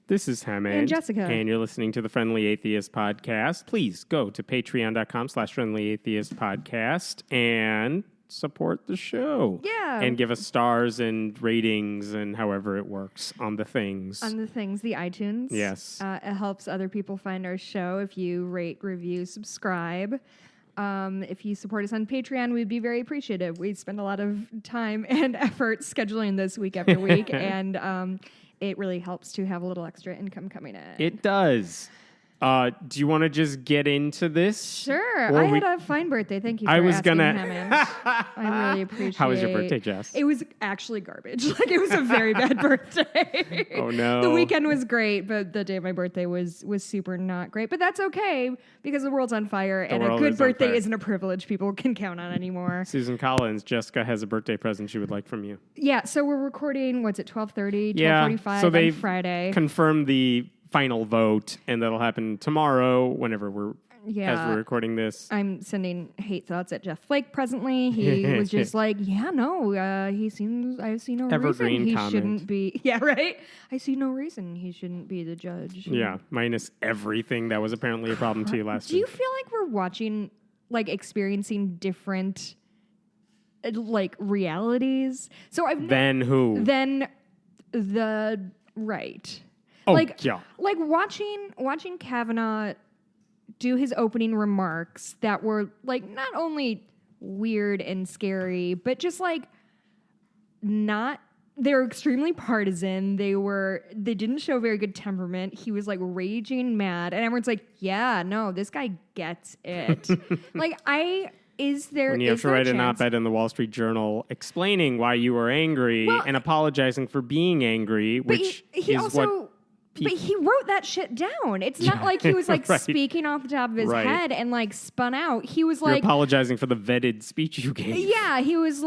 This is Hammond. And Jessica. And you're listening to the Friendly Atheist Podcast. Please go to patreon.com/Friendly Atheist Podcast and support the show. Yeah. And give us stars and ratings and however it works on the things. On the things, the iTunes. Yes. It helps other people find our show if you rate, review, subscribe. If you support us on Patreon, we'd be very appreciative. We spend a lot of time and effort scheduling this week after week, and it really helps to have a little extra income coming in. It does. Do you want to just get into this? Sure. I had a fine birthday. Thank you for asking, Hammond. I really appreciate it. How was your birthday, Jess? It was actually garbage. Like, it was a very bad birthday. Oh, no. The weekend was great, but the day of my birthday was super not great. But that's okay, because the world's on fire, and a good birthday isn't a privilege people can count on anymore. Susan Collins, Jessica has a birthday present she would like from you. Yeah, so we're recording, 12:30, 12:45 so on Friday. Confirmed the final vote, and that'll happen tomorrow whenever as we're recording this. I'm sending hate thoughts at Jeff Flake presently. He was just like, I see no Evergreen reason he comment. shouldn't be. Yeah, right? I see no reason he shouldn't be the judge. Yeah, minus everything that was apparently a problem to you last week. Do you feel like we're watching, experiencing different, realities? So Then who? Then the right. Oh, yeah. Watching Kavanaugh do his opening remarks that were not only weird and scary, but just they're extremely partisan. They didn't show very good temperament. He was raging mad, and everyone's like, yeah, no, this guy gets it. When you have to write an op-ed in the Wall Street Journal explaining why you were angry and apologizing for being angry, which But he wrote that shit down. It's not like he was right. speaking off the top of his head and spun out. He was You're apologizing for the vetted speech you gave. Yeah, he was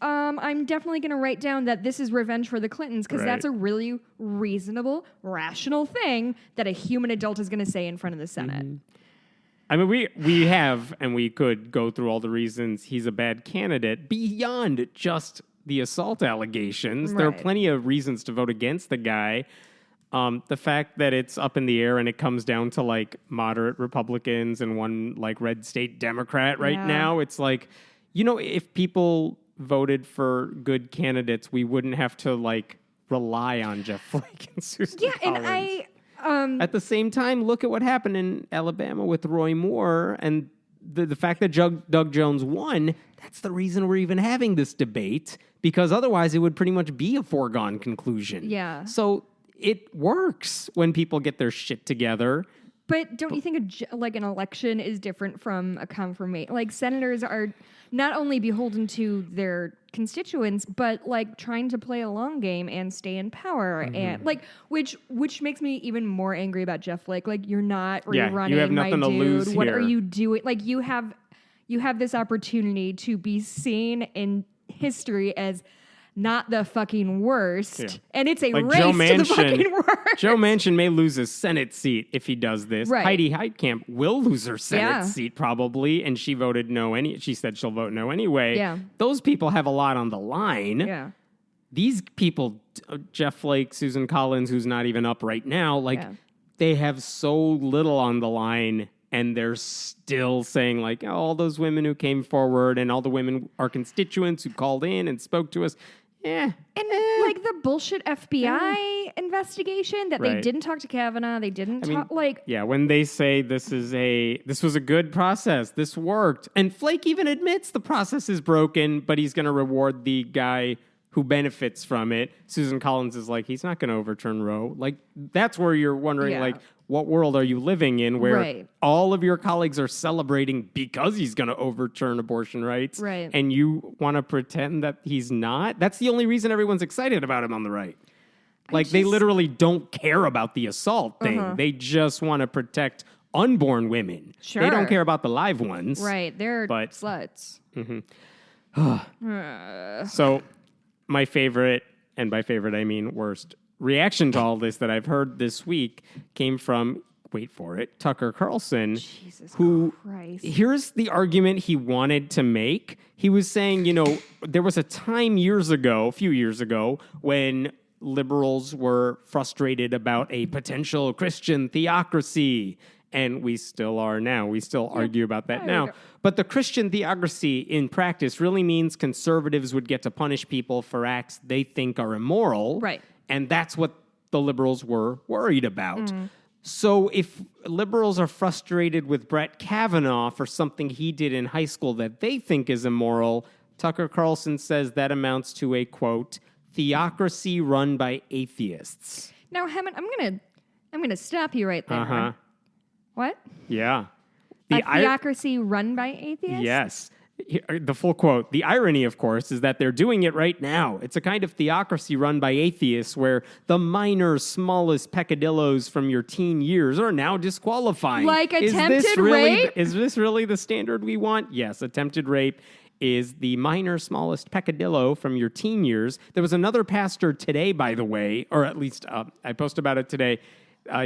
I'm definitely going to write down that this is revenge for the Clintons, because that's a really reasonable, rational thing that a human adult is going to say in front of the Senate. Mm-hmm. I mean, we have, and we could go through all the reasons he's a bad candidate beyond just the assault allegations. Right. There are plenty of reasons to vote against the guy. The fact that it's up in the air and it comes down to moderate Republicans and one red state Democrat right now, it's if people voted for good candidates, we wouldn't have to rely on Jeff Flake and Susan Collins. And at the same time, look at what happened in Alabama with Roy Moore, and the fact that Doug Jones won. That's the reason we're even having this debate, because otherwise it would pretty much be a foregone conclusion. Yeah. So it works when people get their shit together. But don't you think an election is different from a confirmation? Senators are not only beholden to their constituents, but trying to play a long game and stay in power, and which makes me even more angry about Jeff Flake. You're not rerunning, you have nothing my to dude. lose What here. are you doing? You have this opportunity to be seen in history as not the fucking worst, and it's a race to the fucking worst. Joe Manchin may lose his Senate seat if he does this. Right. Heidi Heitkamp will lose her Senate seat probably, and she voted no. She said she'll vote no anyway. Yeah. Those people have a lot on the line. Yeah. These people, Jeff Flake, Susan Collins, who's not even up right now, they have so little on the line. And they're still saying, all those women who came forward and all the women, our constituents who called in and spoke to us. And the bullshit FBI investigation that they didn't talk to Kavanaugh. They didn't talk, when they say this was a good process. This worked. And Flake even admits the process is broken, but he's going to reward the guy who benefits from it. Susan Collins is he's not going to overturn Roe. That's where you're wondering, what world are you living in where all of your colleagues are celebrating because he's going to overturn abortion rights, and you want to pretend that he's not? That's the only reason everyone's excited about him on the right. They literally don't care about the assault thing. They just want to protect unborn women. Sure. They don't care about the live ones. Right. They're sluts. So my favorite, and by favorite I mean worst, reaction to all this that I've heard this week came from, wait for it, Tucker Carlson, here's the argument he wanted to make. He was saying, there was a time a few years ago, when liberals were frustrated about a potential Christian theocracy. And we still are now. We still argue about that now. But the Christian theocracy in practice really means conservatives would get to punish people for acts they think are immoral. Right. And that's what the liberals were worried about. So if liberals are frustrated with Brett Kavanaugh for something he did in high school that they think is immoral, Tucker Carlson says that amounts to a, quote, theocracy run by atheists. Now, Hammond, I'm gonna stop you right there. What? Yeah. A theocracy run by atheists? Yes. The full quote. The irony, of course, is that they're doing it right now. It's a kind of theocracy run by atheists where the minor, smallest peccadillos from your teen years are now disqualifying. Like attempted rape? Is this really the standard we want? Yes, attempted rape is the minor, smallest peccadillo from your teen years. There was another pastor today, by the way, or at least I posted about it today.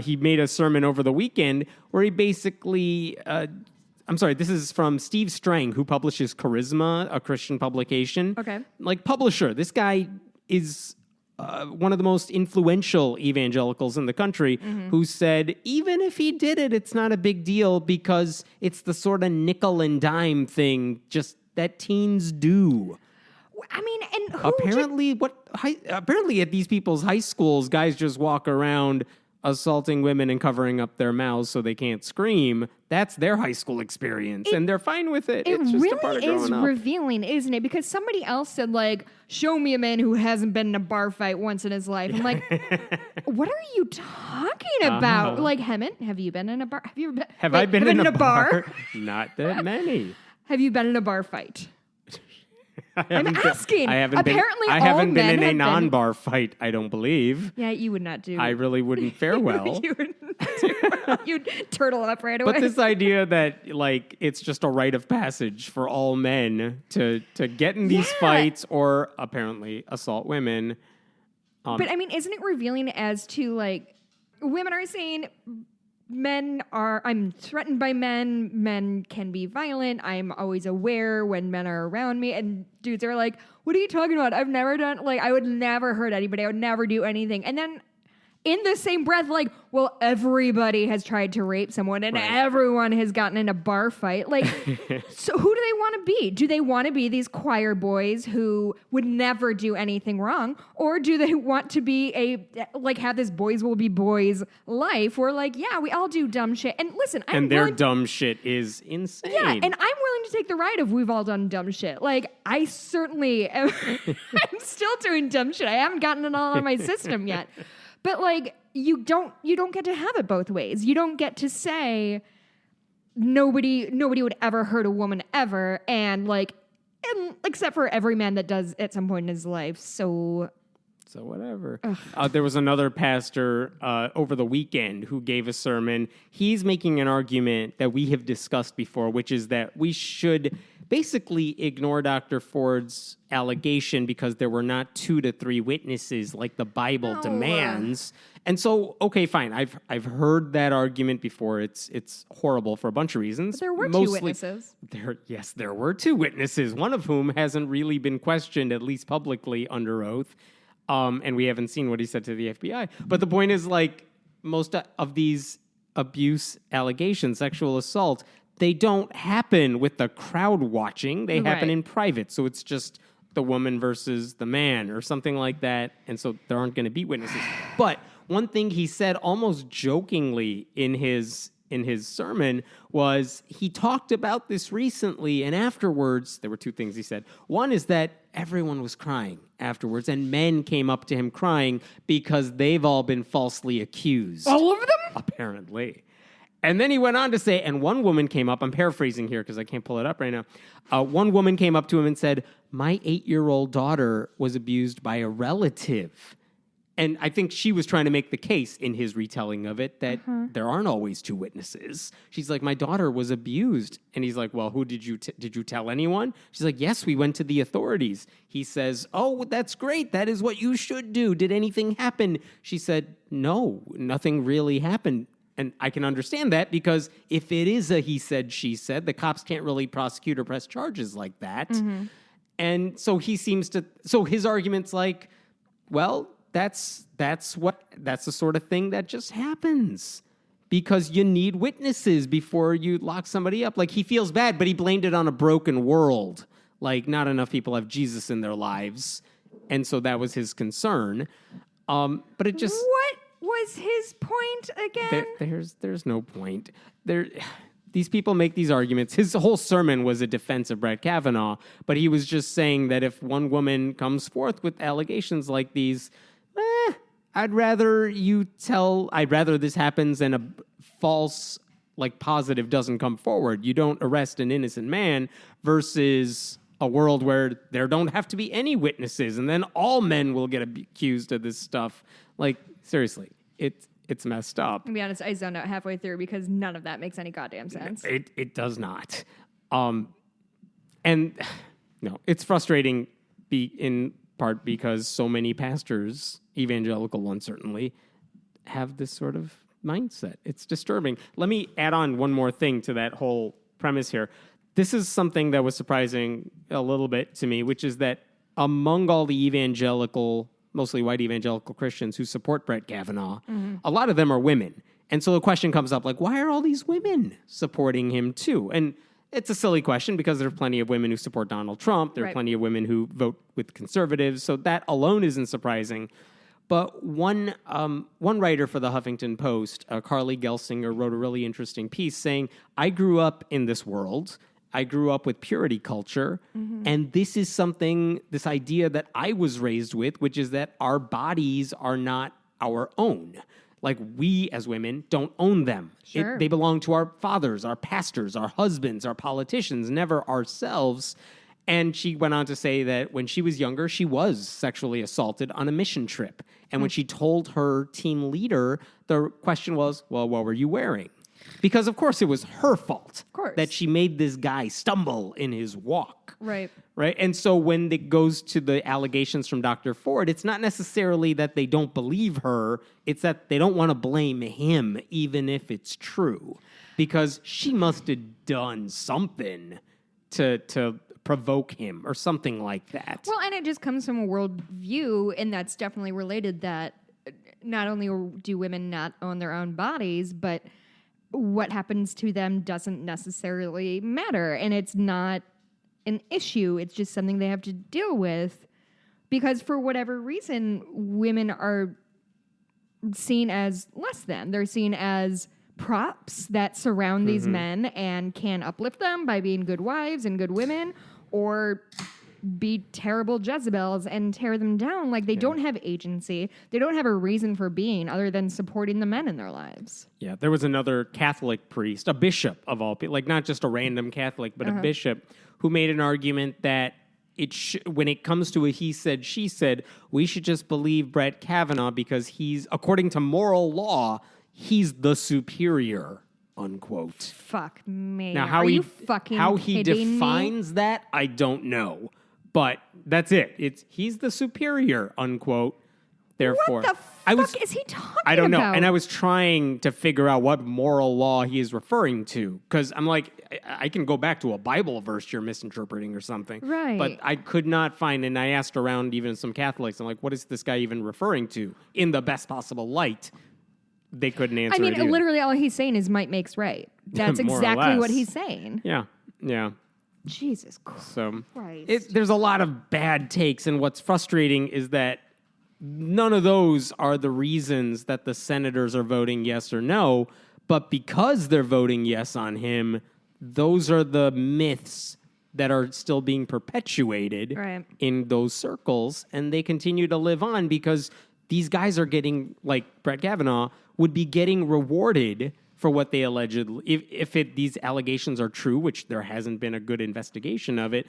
He made a sermon over the weekend where he basically, this is from Steve Strang, who publishes Charisma, a Christian publication. Okay. Like publisher. This guy is one of the most influential evangelicals in the country who said, even if he did it, it's not a big deal because it's the sort of nickel and dime thing just that teens do. I mean, and who apparently at these people's high schools, guys just walk around assaulting women and covering up their mouths so they can't scream. That's their high school experience, and they're fine with it. It's just really a part of growing up. Revealing, isn't it? Because somebody else said, like, show me a man who hasn't been in a bar fight once in his life. I'm like, what are you talking about? Like, Hemmant, have you been in a bar? Have you been? Have I been in a bar? Not that many. Have you been in a bar fight? I'm asking. I haven't been in a non-bar fight, I don't believe. Yeah, you would not do. I really wouldn't fare well. You wouldn't do well. You'd turtle up right away. But this idea that, like, it's just a rite of passage for all men to get in these fights or apparently assault women. But, I mean, isn't it revealing as to, like, women are saying... I'm threatened by men. Men can be violent. I'm always aware when men are around me. And dudes are like, what are you talking about? I've never done, like, I would never hurt anybody. I would never do anything. And then in the same breath, like, well, everybody has tried to rape someone and everyone has gotten in a bar fight. Like, so who do they want to be? Do they want to be these choir boys who would never do anything wrong? Or do they want to be have this boys will be boys life where, like, yeah, we all do dumb shit. And listen, their dumb shit is insane. Yeah, and I'm willing to take the ride of we've all done dumb shit. Like, I certainly am. I'm still doing dumb shit. I haven't gotten it all out of my system yet. But, like, you don't get to have it both ways. You don't get to say nobody would ever hurt a woman ever, and except for every man that does at some point in his life. So whatever. There was another pastor over the weekend who gave a sermon. He's making an argument that we have discussed before, which is that we should basically ignore Dr. Ford's allegation because there were not 2 to 3 witnesses like the Bible demands. And so, okay, fine. I've heard that argument before. It's horrible for a bunch of reasons. But there were 2 witnesses. There were 2 witnesses, one of whom hasn't really been questioned, at least publicly, under oath. And we haven't seen what he said to the FBI. But the point is, like, most of these abuse allegations, sexual assault, they don't happen with the crowd watching. They happen in private. So it's just the woman versus the man or something like that. And so there aren't going to be witnesses. But one thing he said almost jokingly in his sermon was he talked about this recently, and afterwards, there were 2 things he said. One is that everyone was crying afterwards, and men came up to him crying because they've all been falsely accused. All of them? Apparently. And then he went on to say, and one woman came up, I'm paraphrasing here because I can't pull it up right now. One woman came up to him and said, my 8-year-old daughter was abused by a relative. And I think she was trying to make the case in his retelling of it that there aren't always 2 witnesses. She's like, my daughter was abused. And he's like, well, who did you tell anyone? She's like, yes, we went to the authorities. He says, oh, that's great. That is what you should do. Did anything happen? She said, no, nothing really happened. And I can understand that because if it is a he said, she said, the cops can't really prosecute or press charges like that. And so he seems to, so his argument's like, well, that's the sort of thing that just happens because you need witnesses before you lock somebody up. Like, he feels bad, but he blamed it on a broken world. Like, not enough people have Jesus in their lives, and so that was his concern. But it just... What was his point again? There's no point. These people make these arguments. His whole sermon was a defense of Brett Kavanaugh, but he was just saying that if one woman comes forth with allegations like these, I'd rather this happens and a false, like, positive doesn't come forward. You don't arrest an innocent man versus a world where there don't have to be any witnesses, and then all men will get accused of this stuff. Like, seriously, it's messed up. To be honest, I zoned out halfway through because none of that makes any goddamn sense. It does not. And no, it's frustrating in part because so many pastors, evangelical ones certainly, have this sort of mindset. It's disturbing. Let me add on one more thing to that whole premise here. This is something that was surprising a little bit to me, which is that among all the evangelical, mostly white evangelical Christians who support Brett Kavanaugh, a lot of them are women. And so the question comes up, like, why are all these women supporting him too? And it's a silly question because there are plenty of women who support Donald Trump. There are plenty of women who vote with conservatives. So that alone isn't surprising. But one writer for the Huffington Post, Carly Gelsinger, wrote a really interesting piece saying, I grew up in this world. I grew up with purity culture, and this is something, this idea that I was raised with, which is that our bodies are not our own. Like, we as women don't own them. Sure. They belong to our fathers, our pastors, our husbands, our politicians, never ourselves. And she went on to say that when she was younger, she was sexually assaulted on a mission trip. And when she told her team leader, the question was, well, what were you wearing? Because, of course, it was her fault that she made this guy stumble in his walk. Right. And so when it goes to the allegations from Dr. Ford, it's not necessarily that they don't believe her. It's that they don't want to blame him, even if it's true. Because she must have done something to provoke him or something like that. Well, and it just comes from a worldview, and that's definitely related that not only do women not own their own bodies, but what happens to them doesn't necessarily matter. And it's not an issue. It's just something they have to deal with because for whatever reason, women are seen as less than. They're seen as props that surround these men and can uplift them by being good wives and good women or be terrible Jezebels and tear them down. Like, they don't have agency. They don't have a reason for being other than supporting the men in their lives. Yeah, there was another Catholic priest, a bishop of all people, like not just a random Catholic, but a bishop who made an argument that when it comes to a he said, she said, we should just believe Brett Kavanaugh because he's, according to moral law, he's the superior, unquote. Fuck me. Now, Are you fucking how he kidding defines me? that, I don't know. But that's it. He's the superior, unquote. Therefore, What the fuck is he talking about? I don't know. And I was trying to figure out what moral law he is referring to. Because I'm like, I can go back to a Bible verse you're misinterpreting or something. Right. But I could not find, and I asked around even some Catholics, I'm like, what is this guy even referring to in the best possible light? They couldn't answer it either. Literally all he's saying is might makes right. That's exactly what he's saying. Yeah. Jesus Christ. So there's a lot of bad takes, and what's frustrating is that none of those are the reasons that the senators are voting yes or no, but because they're voting yes on him, those are the myths that are still being perpetuated in those circles, and they continue to live on because these guys are getting, like Brett Kavanaugh, would be getting rewarded for what they allegedly, if these allegations are true, which there hasn't been a good investigation of it,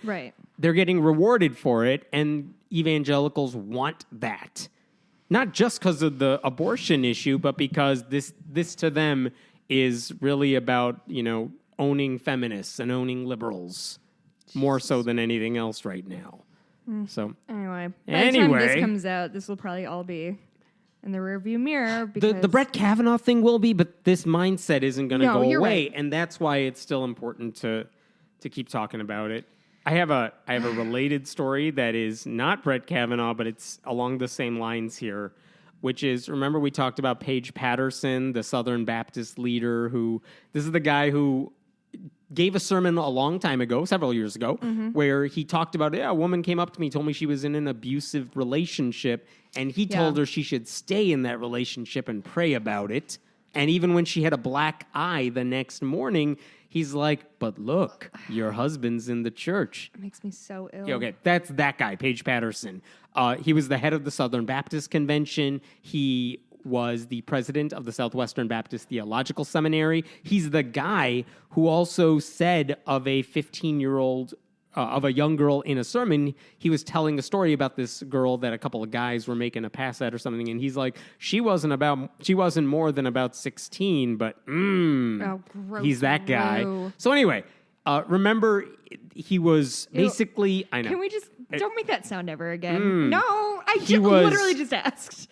they're getting rewarded for it, and evangelicals want that. Not just because of the abortion issue, but because this to them is really about, owning feminists and owning liberals more so than anything else right now. So anyway, by the time this comes out, this will probably all be in the rearview mirror. Because the Brett Kavanaugh thing will be, but this mindset isn't going to go away, right. and that's why it's still important to keep talking about it. I have a related story that is not Brett Kavanaugh, but it's along the same lines here, which is, remember we talked about Paige Patterson, the Southern Baptist leader this is the guy who gave a sermon a long time ago, several years ago, where he talked about, a woman came up to me, told me she was in an abusive relationship, and he told her she should stay in that relationship and pray about it. And even when she had a black eye the next morning, he's like, but look, your husband's in the church. It makes me so ill. Yeah, okay, that's that guy, Paige Patterson. He was the head of the Southern Baptist Convention. He was the president of the Southwestern Baptist Theological Seminary. He's the guy who also said of a 15-year-old, of a young girl in a sermon, he was telling a story about this girl that a couple of guys were making a pass at or something, and he's like, she wasn't more than about 16, but he's that guy. Ew. So anyway, remember, he was basically, I know. Can we just, don't make that sound ever again. No, I was- literally just asked.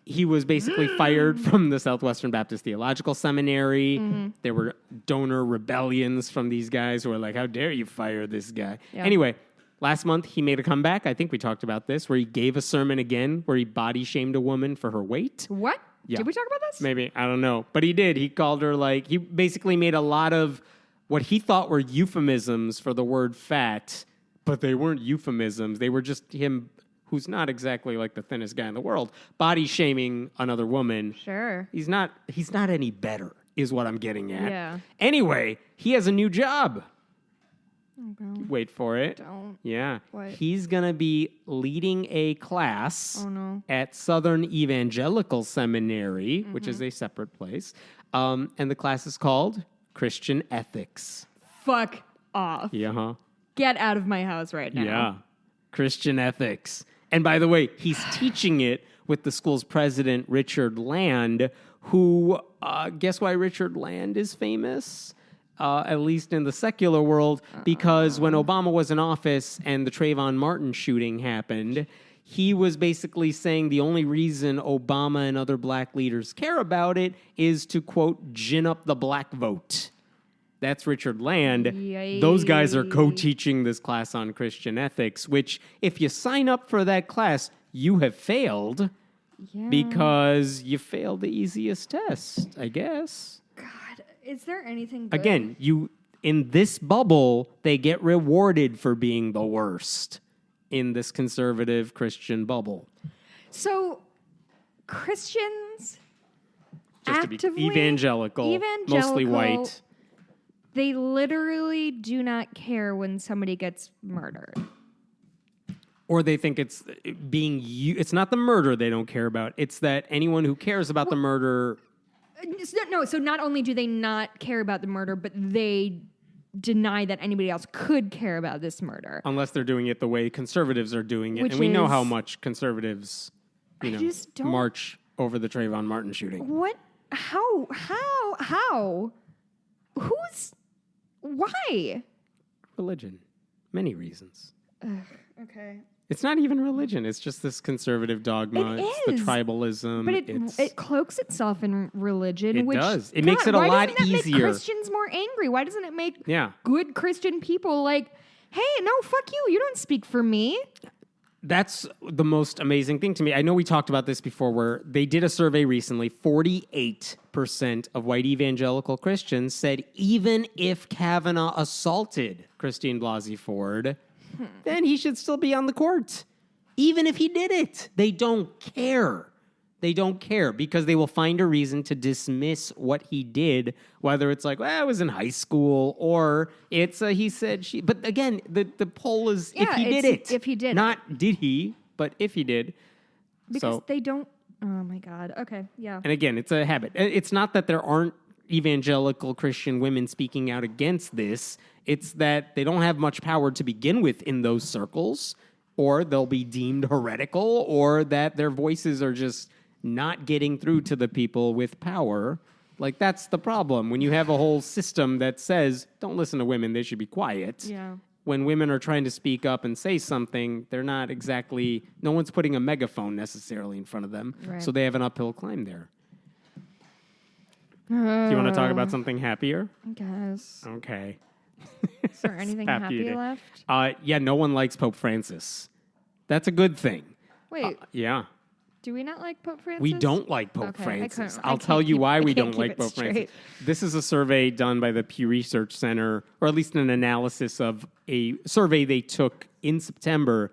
He was basically fired from the Southwestern Baptist Theological Seminary. There were donor rebellions from these guys who were like, how dare you fire this guy? Yeah. Anyway, last month he made a comeback. I think we talked about this, where he gave a sermon again, where he body shamed a woman for her weight. What? Yeah. Did we talk about this? Maybe, I don't know. But he did. He called her he basically made a lot of what he thought were euphemisms for the word fat, but they weren't euphemisms. They were just him, who's not exactly like the thinnest guy in the world, body shaming another woman. Sure. He's not any better, is what I'm getting at. Yeah. Anyway, he has a new job. Okay. Wait for it. Don't. Yeah. What? He's going to be leading a class at Southern Evangelical Seminary, which is a separate place. And the class is called Christian Ethics. Fuck off. Yeah, huh? Get out of my house right now. Yeah. Christian Ethics. And by the way, he's teaching it with the school's president, Richard Land, who, guess why Richard Land is famous? At least in the secular world, because when Obama was in office and the Trayvon Martin shooting happened, he was basically saying the only reason Obama and other black leaders care about it is to, quote, gin up the black vote. That's Richard Land. Yay. Those guys are co-teaching this class on Christian ethics, which if you sign up for that class, you have failed because you failed the easiest test, I guess. God, is there anything good? Again, in this bubble, they get rewarded for being the worst in this conservative Christian bubble. So, Christians Just to be actively evangelical, mostly white. They literally do not care when somebody gets murdered. Or they think it's it's not the murder they don't care about. It's that anyone who cares about the murder. No, so not only do they not care about the murder, but they deny that anybody else could care about this murder. Unless they're doing it the way conservatives are doing it. Which and we know is- how much conservatives, just don't- march over the Trayvon Martin shooting. What? How? Why? Religion. Many reasons. Okay. It's not even religion. It's just this conservative dogma. It It's the is. tribalism. But it cloaks itself in religion. It which, does. It makes it a why lot doesn't that easier. Make Christians more angry? Why doesn't it make Yeah. good Christian people like, hey, no, fuck you. You don't speak for me. That's the most amazing thing to me. I know we talked about this before where they did a survey recently. 48% of white evangelical Christians said even if Kavanaugh assaulted Christine Blasey Ford, then he should still be on the court. Even if he did it. They don't care. They don't care because they will find a reason to dismiss what he did, whether it's like, well, I was in high school, or it's he said she. But again, the poll is if he did it. If he did Not did he, but if he did. Because they don't. Oh my God. Okay. Yeah. And again, it's a habit. It's not that there aren't evangelical Christian women speaking out against this. It's that they don't have much power to begin with in those circles, or they'll be deemed heretical, or that their voices are just not getting through to the people with power. Like, that's the problem. When you have a whole system that says, don't listen to women, they should be quiet. Yeah. When women are trying to speak up and say something, they're not exactly, no one's putting a megaphone necessarily in front of them. Right. So they have an uphill climb there. Do you want to talk about something happier? I guess. Okay. Is there anything happy left? Yeah, no one likes Pope Francis. That's a good thing. Wait. Yeah. Do we not like Pope Francis? We don't like Pope Okay, Francis. I I'll tell you why we don't keep like it Pope straight. Francis. This is a survey done by the Pew Research Center, or at least an analysis of a survey they took in September.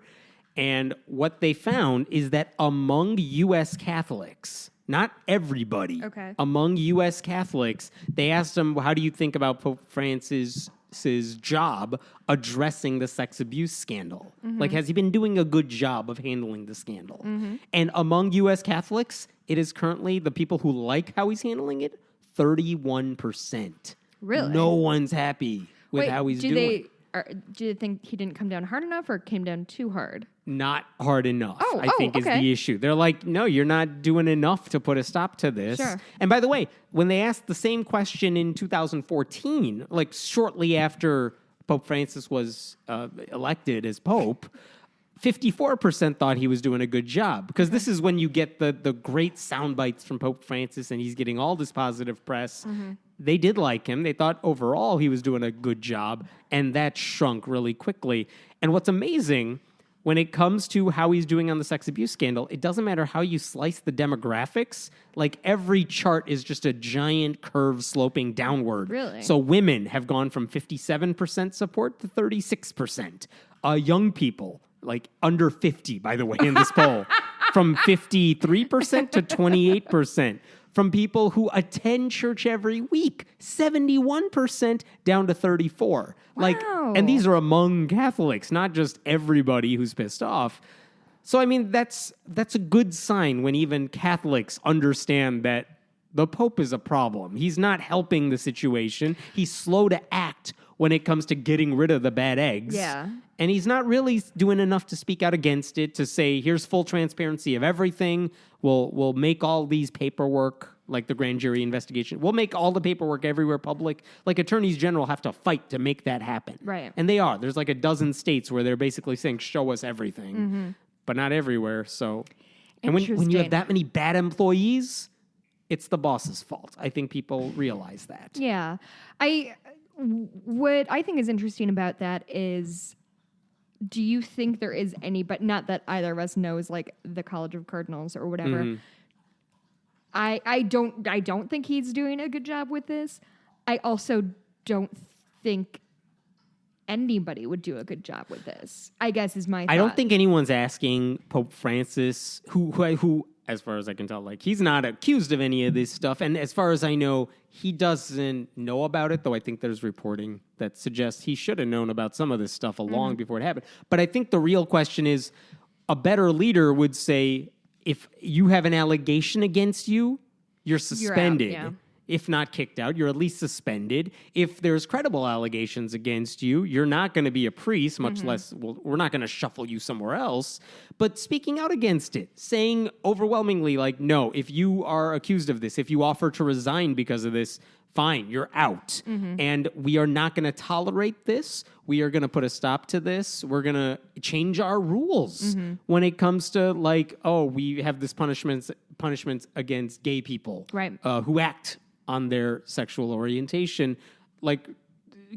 And what they found is that among U.S. Catholics, not everybody, among U.S. Catholics, they asked them, how do you think about Pope Francis's job addressing the sex abuse scandal? Like, has he been doing a good job of handling the scandal? And among U.S. Catholics, it is currently the people who like how he's handling it, 31%. Really? No one's happy with how he's doing. Do you think he didn't come down hard enough or came down too hard? Not hard enough, I think, is the issue. They're like, no, you're not doing enough to put a stop to this. Sure. And by the way, when they asked the same question in 2014, like shortly after Pope Francis was elected as Pope, 54% thought he was doing a good job. Because this is when you get the great sound bites from Pope Francis and he's getting all this positive press. They did like him. They thought overall he was doing a good job, and that shrunk really quickly. And what's amazing, when it comes to how he's doing on the sex abuse scandal, it doesn't matter how you slice the demographics. Like, every chart is just a giant curve sloping downward. Really? So women have gone from 57% support to 36%. Young people, like under 50, by the way, in this poll, from 53% to 28%. From people who attend church every week, 71% down to 34%. Like, and these are among Catholics, not just everybody who's pissed off. So, I mean, that's a good sign when even Catholics understand that the Pope is a problem. He's not helping the situation. He's slow to act when it comes to getting rid of the bad eggs. Yeah. And he's not really doing enough to speak out against it, to say, here's full transparency of everything. We'll make all these paperwork, like the grand jury investigation. We'll make all the paperwork everywhere public. Like, attorneys general have to fight to make that happen. Right. And they are. There's like a dozen states where they're basically saying, show us everything. But not everywhere. So, and when you have that many bad employees, it's the boss's fault. I think people realize that. Yeah. What I think is interesting about that is, do you think there is any, but not that either of us knows, like the College of Cardinals or whatever. I don't think he's doing a good job with this. I also don't think anybody would do a good job with this, I guess, is my thought. I don't think anyone's asking Pope Francis, who, as far as I can tell, like, he's not accused of any of this stuff. And as far as I know, he doesn't know about it, though I think there's reporting that suggests he should have known about some of this stuff long before it happened. But I think the real question is, a better leader would say, if you have an allegation against you, you're suspended. You're out, yeah. If not kicked out, you're at least suspended. If there's credible allegations against you, you're not going to be a priest, much less, we're not going to shuffle you somewhere else. But speaking out against it, saying overwhelmingly, like, no, if you are accused of this, if you offer to resign because of this, fine, you're out. And we are not going to tolerate this. We are going to put a stop to this. We're going to change our rules when it comes to, like, oh, we have this punishments against gay people who act on their sexual orientation. Like,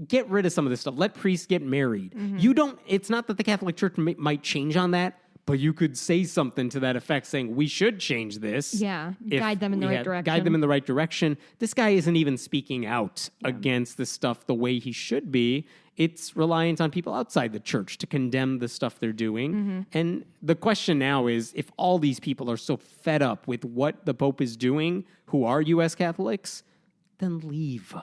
get rid of some of this stuff. Let priests get married. It's not that the Catholic Church might change on that, but you could say something to that effect, saying we should change this. Yeah, guide them in the right direction. Guide them in the right direction. This guy isn't even speaking out against this stuff the way he should be. It's reliant on people outside the church to condemn the stuff they're doing. And the question now is, if all these people are so fed up with what the Pope is doing, who are U.S. Catholics, then leave.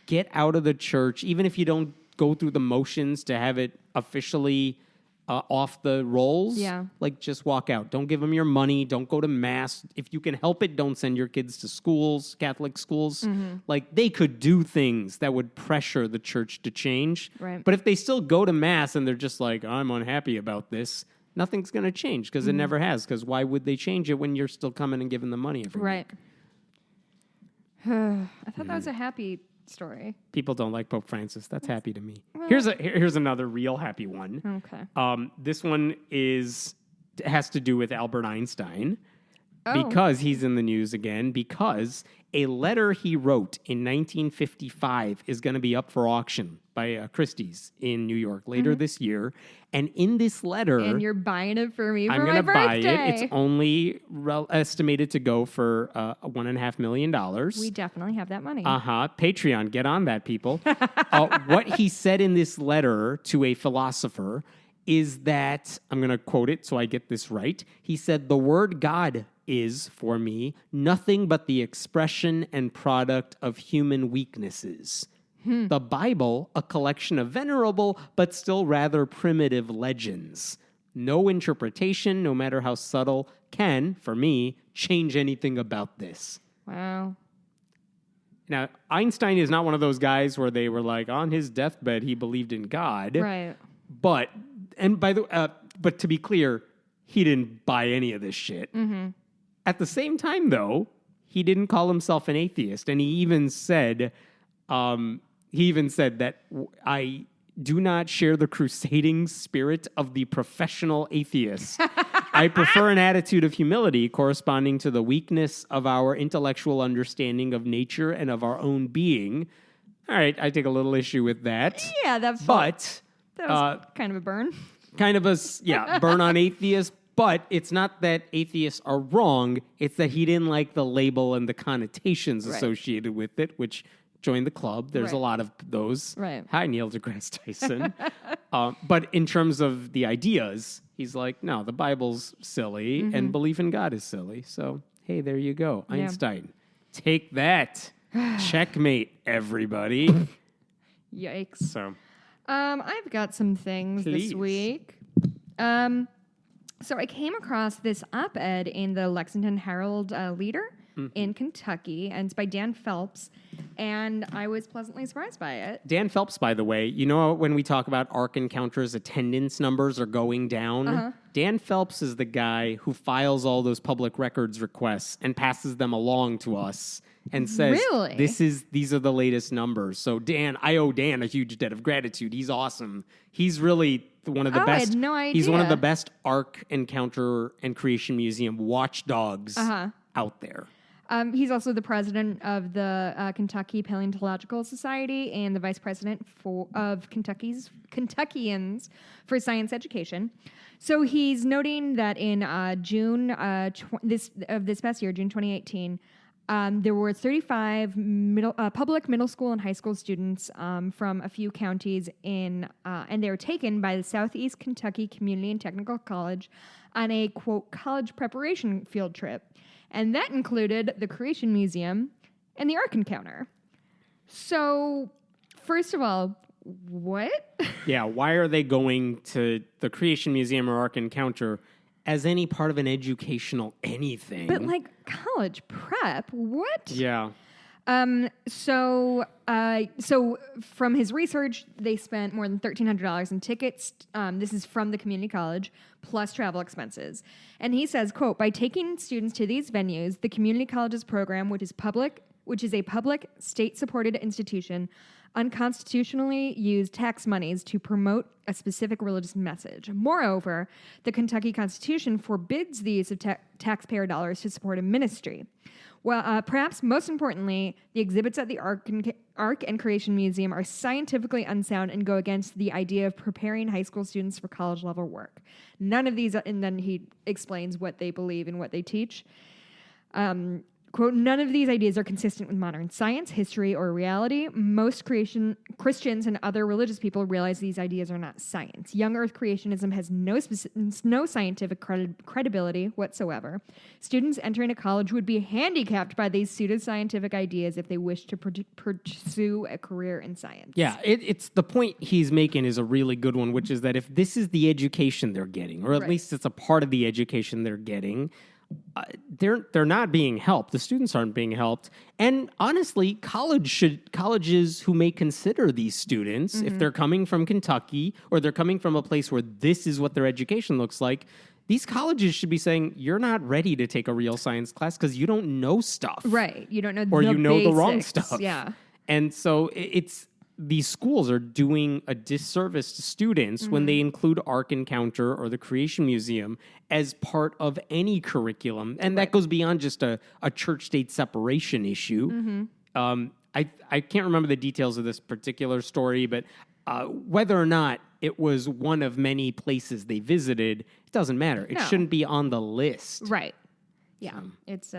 Get out of the church, even if you don't go through the motions to have it officially off the rolls. Yeah. Like, just walk out. Don't give them your money. Don't go to mass. If you can help it, don't send your kids to schools, Catholic schools. Like, they could do things that would pressure the church to change. Right. But if they still go to mass and they're just like, I'm unhappy about this, nothing's going to change, because it never has. Because why would they change it when you're still coming and giving them money every week? I thought that was a happy story. People don't like Pope Francis. That's happy to me. Well, here's another real happy one. Okay. This one has to do with Albert Einstein. because he's in the news again, because a letter he wrote in 1955 is going to be up for auction by Christie's in New York later this year. And in this letter... And you're buying it for me I'm for my gonna buy birthday. it. It's only estimated to go for $1.5 million. We definitely have that money. Patreon, get on that, people. What he said in this letter to a philosopher is that, I'm going to quote it so I get this right. He said, "The word God is, for me, nothing but the expression and product of human weaknesses. The Bible, a collection of venerable but still rather primitive legends. No interpretation, no matter how subtle, can, for me, change anything about this." Wow. Now, Einstein is not one of those guys where they were like, on his deathbed, he believed in God. Right. But to be clear, he didn't buy any of this shit. At the same time, though, he didn't call himself an atheist, and he even said that I do not share the crusading spirit of the professional atheist. I prefer an attitude of humility corresponding to the weakness of our intellectual understanding of nature and of our own being. All right, I take a little issue with that. Yeah, that was kind of a burn. Kind of a burn on atheists. But it's not that atheists are wrong. It's that he didn't like the label and the connotations associated with it, which joined the club. There's a lot of those. Right. Hi, Neil deGrasse Tyson. But in terms of the ideas, he's like, no, the Bible's silly and belief in God is silly. So, hey, there you go. Einstein. Take that. Checkmate, everybody. Yikes. So, I've got some things this week. So I came across this op-ed in the Lexington Herald Leader in Kentucky, and it's by Dan Phelps, and I was pleasantly surprised by it. Dan Phelps, by the way, you know when we talk about Ark Encounter's attendance numbers are going down? Dan Phelps is the guy who files all those public records requests and passes them along to us and says, Really? These are the latest numbers. So Dan, I owe Dan a huge debt of gratitude. He's awesome. He's really one of the best. I had no idea. He's one of the best Ark Encounter and Creation Museum watchdogs out there. He's also the president of the Kentucky Paleontological Society and the vice president of Kentuckians for Science Education. So he's noting that in June this past year, June 2018, there were 35 public middle school and high school students from a few counties and they were taken by the Southeast Kentucky Community and Technical College on a, quote, college preparation field trip. And that included the Creation Museum and the Ark Encounter. So, first of all, what? Yeah, why are they going to the Creation Museum or Ark Encounter as any part of an educational anything? But like college prep, what? Yeah. So from his research, they spent more than $1,300 in tickets. This is from the community college, plus travel expenses. And he says, quote, "By taking students to these venues, the community college's program, which is a public, state-supported institution, unconstitutionally used tax monies to promote a specific religious message. Moreover, the Kentucky Constitution forbids the use of taxpayer dollars to support a ministry. Well, perhaps most importantly, the exhibits at the Ark and Creation Museum are scientifically unsound and go against the idea of preparing high school students for college-level work. None of these," and then he explains what they believe and what they teach. Quote, "None of these ideas are consistent with modern science, history, or reality. Most Christians and other religious people realize these ideas are not science. Young Earth creationism has no scientific credibility whatsoever. Students entering a college would be handicapped by these pseudoscientific ideas if they wish to pursue a career in science." Yeah, it's the point he's making is a really good one, which is that if this is the education they're getting, or at least it's a part of the education they're getting, they're not being helped. The students aren't being helped. And honestly, colleges who may consider these students, if they're coming from Kentucky or they're coming from a place where this is what their education looks like, these colleges should be saying, you're not ready to take a real science class because you don't know stuff. Right. You don't know or the you know basics. the wrong stuff. Yeah. And so it's these schools are doing a disservice to students when they include Ark Encounter or the Creation Museum as part of any curriculum. And that goes beyond just a church-state separation issue. I can't remember the details of this particular story, but whether or not it was one of many places they visited, it doesn't matter. It shouldn't be on the list. Right. Yeah. It's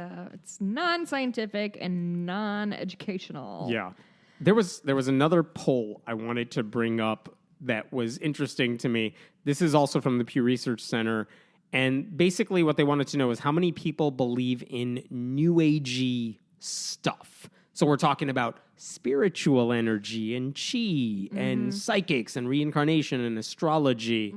non-scientific and non-educational. Yeah. There was another poll I wanted to bring up that was interesting to me. This is also from the Pew Research Center. And basically what they wanted to know is how many people believe in New Agey stuff. So we're talking about spiritual energy and chi and psychics and reincarnation and astrology.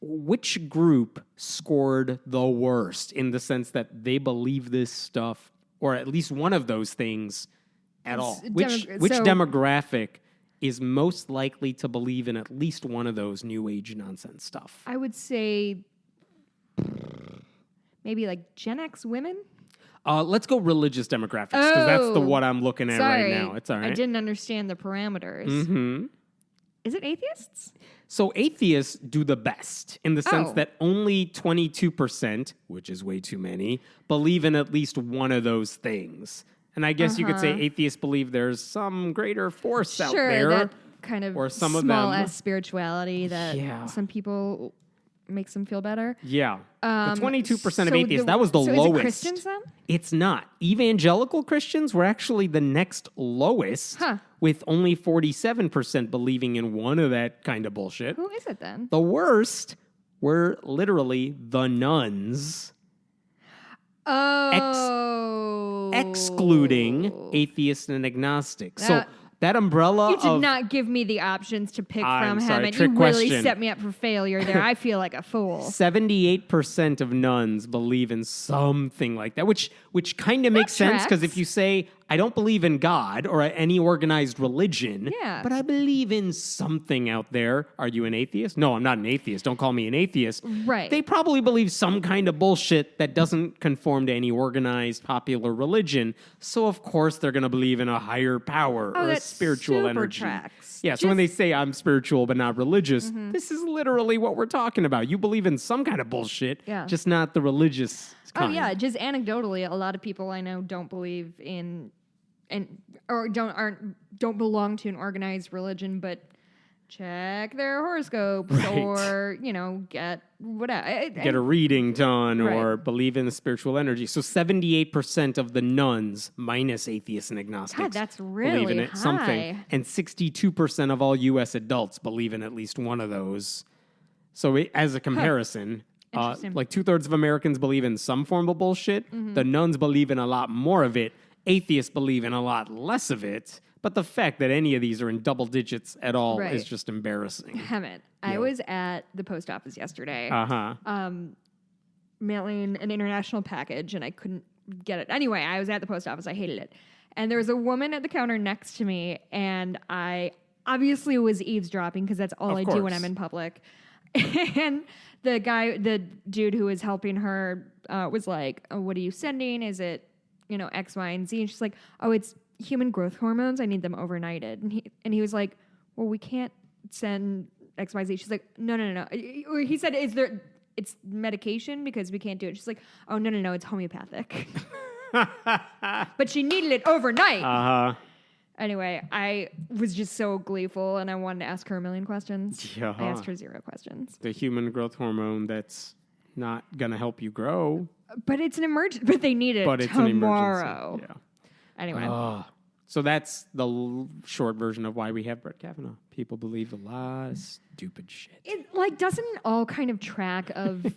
Which group scored the worst in the sense that they believe this stuff, or at least one of those things at all? Which demographic is most likely to believe in at least one of those New Age nonsense stuff? I would say maybe like Gen X women. Let's go religious demographics, because that's the what I'm looking at right now. It's all right. I didn't understand the parameters. Is it atheists? So atheists do the best in the sense that only 22%, which is way too many, believe in at least one of those things. And I guess you could say atheists believe there's some greater force out there. That kind of or some small of them. S spirituality that some people makes them feel better. Yeah. The 22% of atheists, that was the lowest. Is it Christians then? It's not. Evangelical Christians were actually the next lowest, with only 47% believing in one of that kind of bullshit. Who is it then? The worst were literally the nuns. Excluding atheists and agnostics. So that umbrella You did not give me the options to pick from him, and trick you really question. set me up for failure there. I feel like a fool. 78% of nuns believe in something like that, which kind of makes sense, because if you say, I don't believe in God or any organized religion, but I believe in something out there. Are you an atheist? No, I'm not an atheist. Don't call me an atheist. Right. They probably believe some kind of bullshit that doesn't conform to any organized popular religion. So, of course, they're going to believe in a higher power or a spiritual energy. Tracks. Yeah, so when they say I'm spiritual but not religious, this is literally what we're talking about. You believe in some kind of bullshit, just not the religious kind. Oh, yeah. Just anecdotally, a lot of people I know don't believe in or don't belong to an organized religion, but check their horoscopes or, get whatever. Get a reading done or believe in the spiritual energy. So 78% of the nuns, minus atheists and agnostics, God, that's really believe in high. something. And 62% of all U.S. adults believe in at least one of those. So as a comparison, like 2/3 of Americans believe in some form of bullshit. The nuns believe in a lot more of it. Atheists believe in a lot less of it. But the fact that any of these are in double digits at all is just embarrassing. Damn it. I was at the post office yesterday mailing an international package, and I couldn't get it. Anyway, I was at the post office. I hated it. And there was a woman at the counter next to me, and I obviously was eavesdropping because that's all I do when I'm in public. And the dude who was helping her was like, oh, what are you sending? Is it, X, Y, and Z? And she's like, oh, it's human growth hormones. I need them overnighted. And he was like, well, we can't send X, Y, Z. She's like, no. He said, it's medication because we can't do it. She's like, oh, no, it's homeopathic. But she needed it overnight. Anyway, I was just so gleeful, and I wanted to ask her a million questions. I asked her 0 questions. The human growth hormone that's not going to help you grow. But it's an emergency. But they need it tomorrow. Yeah. Anyway. So that's the short version of why we have Brett Kavanaugh. People believe a lot of stupid shit. It doesn't it all kind of track of...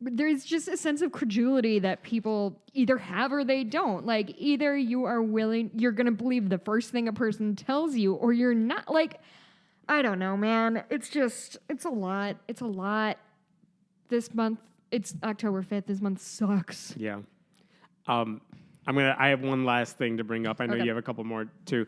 There's just a sense of credulity that people either have or they don't. Like, either you are willing... You're going to believe the first thing a person tells you, or you're not. Like, I don't know, man. It's just... It's a lot. It's a lot. This month... It's October 5th. This month sucks. Yeah. I have one last thing to bring up. I know you have a couple more too.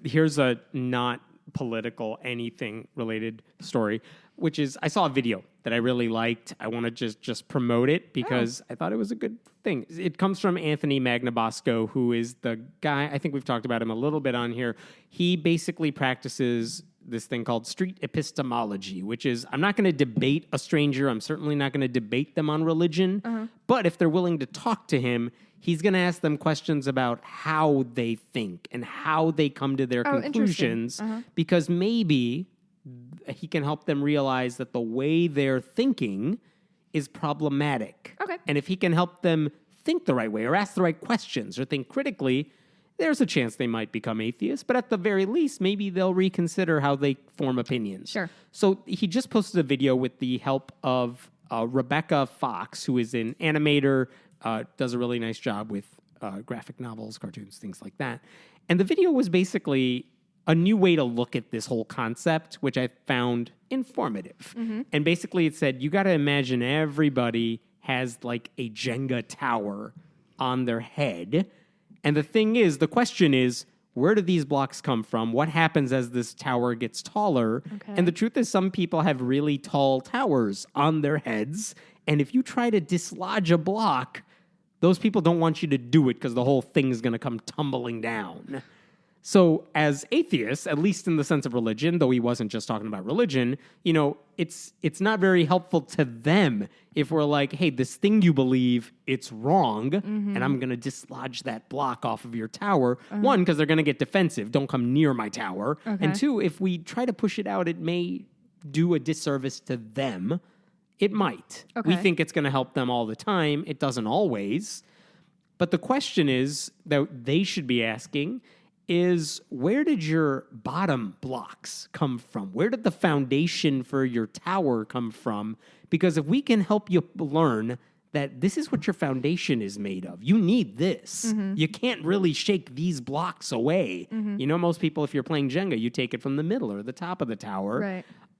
Here's a not political anything related story. which is I saw a video that I really liked. I want to just promote it because I thought it was a good thing. It comes from Anthony Magnabosco, who is the guy, I think we've talked about him a little bit on here. He basically practices this thing called street epistemology, which is I'm not going to debate a stranger. I'm certainly not going to debate them on religion. But if they're willing to talk to him, he's going to ask them questions about how they think and how they come to their conclusions, because maybe he can help them realize that the way they're thinking is problematic. Okay. And if he can help them think the right way or ask the right questions or think critically, there's a chance they might become atheists. But at the very least, maybe they'll reconsider how they form opinions. Sure. So he just posted a video with the help of Rebecca Fox, who is an animator, does a really nice job with graphic novels, cartoons, things like that. And the video was basically a new way to look at this whole concept, which I found informative. And basically it said, you got to imagine everybody has like a Jenga tower on their head. And the question is, where do these blocks come from? What happens as this tower gets taller? And the truth is, some people have really tall towers on their heads. And if you try to dislodge a block, those people don't want you to do it because the whole thing is going to come tumbling down. So as atheists, at least in the sense of religion, though he wasn't just talking about religion, it's not very helpful to them if we're like, hey, this thing you believe, it's wrong, and I'm going to dislodge that block off of your tower. One, because they're going to get defensive. Don't come near my tower. And two, if we try to push it out, it may do a disservice to them. It might. We think it's going to help them all the time. It doesn't always. But the question is that they should be asking is, where did your bottom blocks come from? Where did the foundation for your tower come from? Because if we can help you learn that this is what your foundation is made of, you need this. You can't really shake these blocks away. Most people, if you're playing Jenga, you take it from the middle or the top of the tower.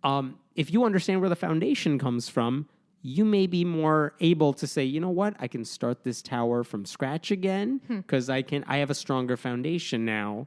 Right. If you understand where the foundation comes from, you may be more able to say, you know what, I can start this tower from scratch again because I have a stronger foundation now.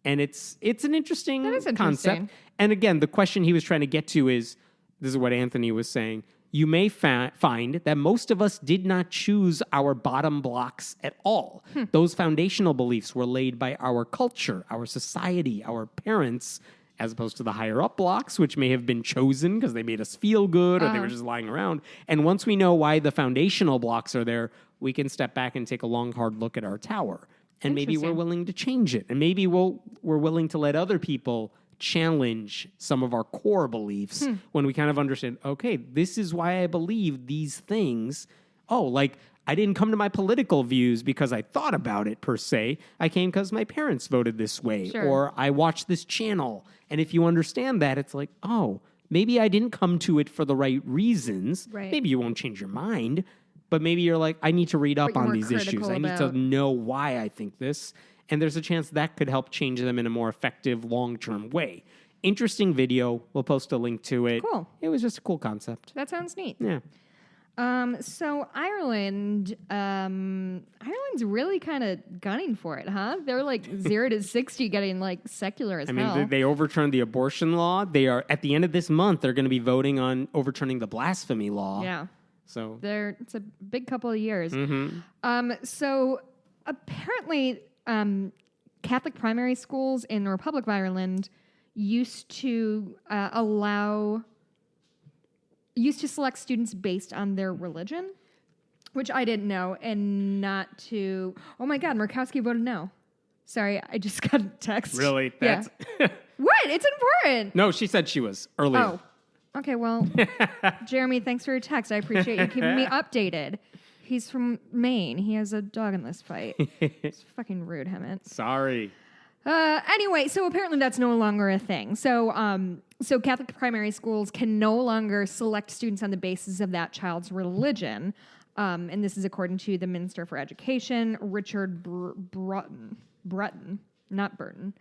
And it's an interesting concept. And again, the question he was trying to get to is, this is what Anthony was saying, you may find that most of us did not choose our bottom blocks at all. Those foundational beliefs were laid by our culture, our society, our parents, as opposed to the higher up blocks, which may have been chosen because they made us feel good or they were just lying around. And once we know why the foundational blocks are there, we can step back and take a long, hard look at our tower. And maybe we're willing to change it. And maybe we're willing to let other people challenge some of our core beliefs when we kind of understand, okay, this is why I believe these things. Oh, like, I didn't come to my political views because I thought about it per se. I came because my parents voted this way, or I watched this channel. And if you understand that, it's like, oh, maybe I didn't come to it for the right reasons. Maybe you won't change your mind, but maybe you're like, I need to read up on these issues. I need to know why I think this. And there's a chance that could help change them in a more effective, long-term way. Interesting video. We'll post a link to it. Cool. It was just a cool concept. That sounds neat. Yeah. So Ireland's really kind of gunning for it, huh? They're like 0 to 60 getting like secular as hell. I mean, they overturned the abortion law. They are, at the end of this month, they're going to be voting on overturning the blasphemy law. Yeah. So it's a big couple of years. So apparently, Catholic primary schools in the Republic of Ireland used to select students based on their religion, which I didn't know, and not to... Oh my God, Murkowski voted no. Sorry, I just got a text. Really? That's... Yeah. What? It's important. No, she said she was earlier. Oh. Okay, well, Jeremy, thanks for your text. I appreciate you keeping me updated. He's from Maine. He has a dog in this fight. It's fucking rude, Hemmett. Sorry. Anyway, so apparently that's no longer a thing. So Catholic primary schools can no longer select students on the basis of that child's religion. And this is according to the Minister for Education, Richard Breton, not Burton.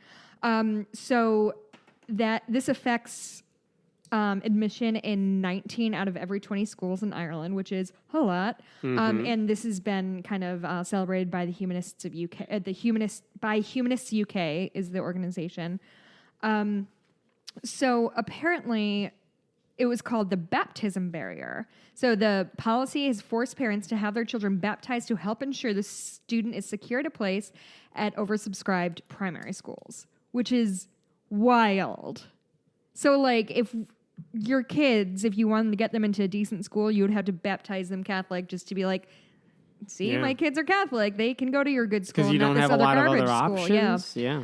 So that this affects admission in 19 out of every 20 schools in Ireland, which is a lot. And this has been kind of celebrated by the Humanists of UK. Humanists UK is the organization. So apparently, it was called the baptism barrier. So the policy has forced parents to have their children baptized to help ensure the student is secured a place at oversubscribed primary schools, which is wild. So, like, if your kids, if you wanted to get them into a decent school, you would have to baptize them Catholic just to be like, see, my kids are Catholic. They can go to your good school. Because you don't have a lot of other options. Yeah.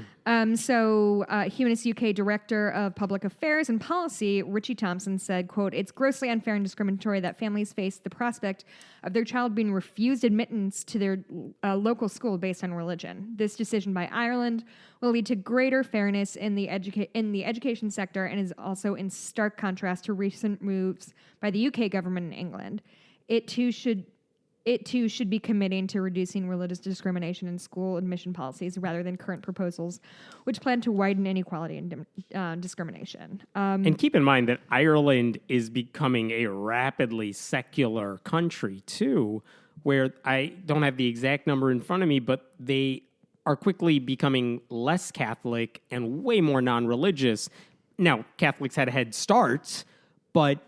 So Humanist UK Director of Public Affairs and Policy, Richie Thompson, said, quote, "It's grossly unfair and discriminatory that families face the prospect of their child being refused admittance to their local school based on religion. This decision by Ireland will lead to greater fairness in the education sector and is also in stark contrast to recent moves by the UK government in England. It too should be committing to reducing religious discrimination in school admission policies rather than current proposals, which plan to widen inequality and discrimination." And keep in mind that Ireland is becoming a rapidly secular country, too, where I don't have the exact number in front of me, but they are quickly becoming less Catholic and way more non-religious. Now, Catholics had a head start, but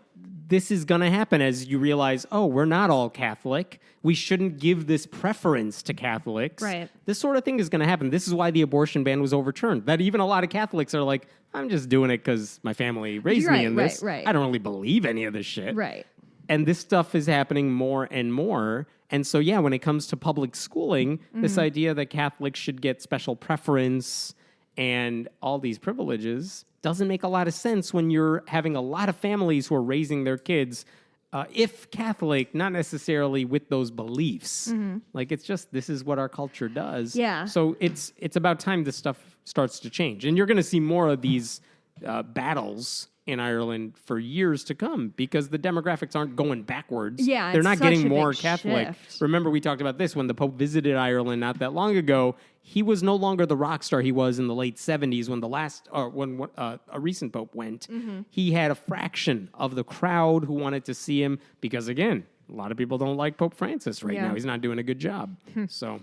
this is going to happen as you realize, oh, we're not all Catholic. We shouldn't give this preference to Catholics. Right. This sort of thing is going to happen. This is why the abortion ban was overturned. That even a lot of Catholics are like, I'm just doing it because my family raised me in this. Right. I don't really believe any of this shit. Right. And this stuff is happening more and more. And so, yeah, when it comes to public schooling, this idea that Catholics should get special preference and all these privileges doesn't make a lot of sense when you're having a lot of families who are raising their kids, if Catholic, not necessarily with those beliefs. Like, it's just, this is what our culture does. Yeah. So it's about time this stuff starts to change. And you're going to see more of these battles in Ireland for years to come because the demographics aren't going backwards. Yeah, they're it's not such getting a more big Catholic. shift. Remember, we talked about this when the Pope visited Ireland not that long ago. He was no longer the rock star he was in the late 70s when a recent Pope went. He had a fraction of the crowd who wanted to see him because, again, a lot of people don't like Pope Francis right now. He's not doing a good job. So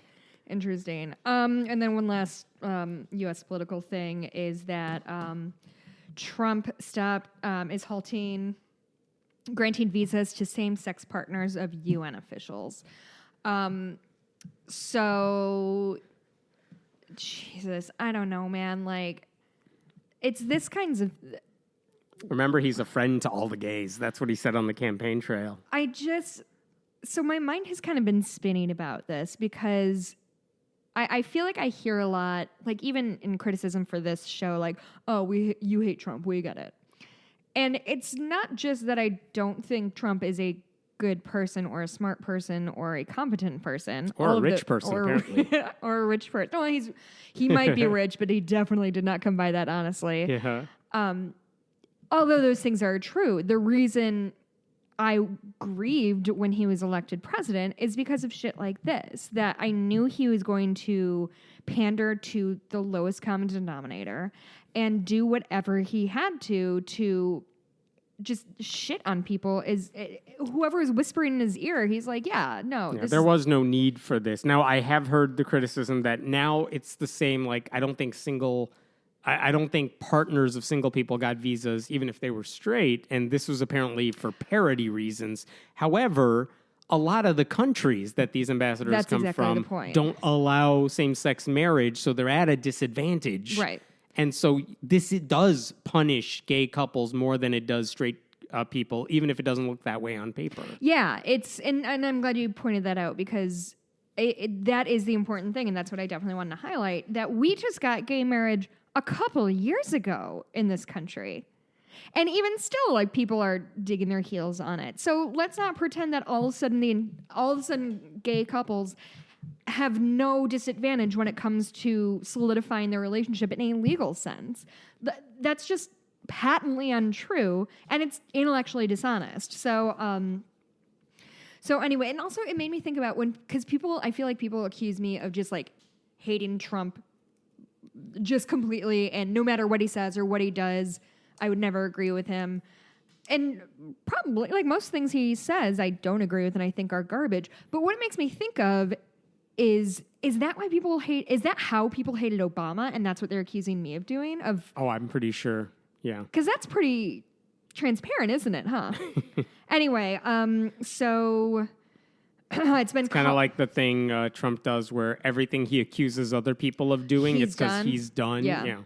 Interesting. And then one last U.S. political thing is that Trump is granting visas to same-sex partners of UN officials. So, Jesus, I don't know, man. Like, it's this kinds of... remember, he's a friend to all the gays. That's what he said on the campaign trail. So my mind has kind of been spinning about this because I feel like I hear a lot, like even in criticism for this show, like, oh, you hate Trump, we get it. And it's not just that I don't think Trump is a good person or a smart person or a competent person. Or a rich person, apparently. Or a rich person. No, he might be rich, but he definitely did not come by that, honestly. Yeah. Although those things are true, the reason I grieved when he was elected president is because of shit like this, that I knew he was going to pander to the lowest common denominator and do whatever he had to just shit on people. Whoever is whispering in his ear, he's like, there was no need for this. Now, I have heard the criticism that now it's the same, like, I don't think partners of single people got visas, even if they were straight, and this was apparently for parity reasons. However, a lot of the countries that these ambassadors come from don't allow same-sex marriage, so they're at a disadvantage. Right. And so it does punish gay couples more than it does straight people, even if it doesn't look that way on paper. Yeah, and I'm glad you pointed that out because that is the important thing, and that's what I definitely wanted to highlight, that we just got gay marriage a couple of years ago in this country. And even still, like, people are digging their heels on it. So let's not pretend that all of a sudden gay couples have no disadvantage when it comes to solidifying their relationship in a legal sense. That's just patently untrue, and it's intellectually dishonest. So anyway, and also it made me think about because I feel like people accuse me of just like hating Trump just completely, and no matter what he says or what he does, I would never agree with him. And probably, like most things he says, I don't agree with and I think are garbage. But what it makes me think of is that why people is that how people hated Obama, and that's what they're accusing me of doing? Oh, I'm pretty sure, yeah. Because that's pretty transparent, isn't it, huh? Anyway, so it's been kind of like the thing Trump does where everything he accuses other people of doing, it's because he's done. Yeah.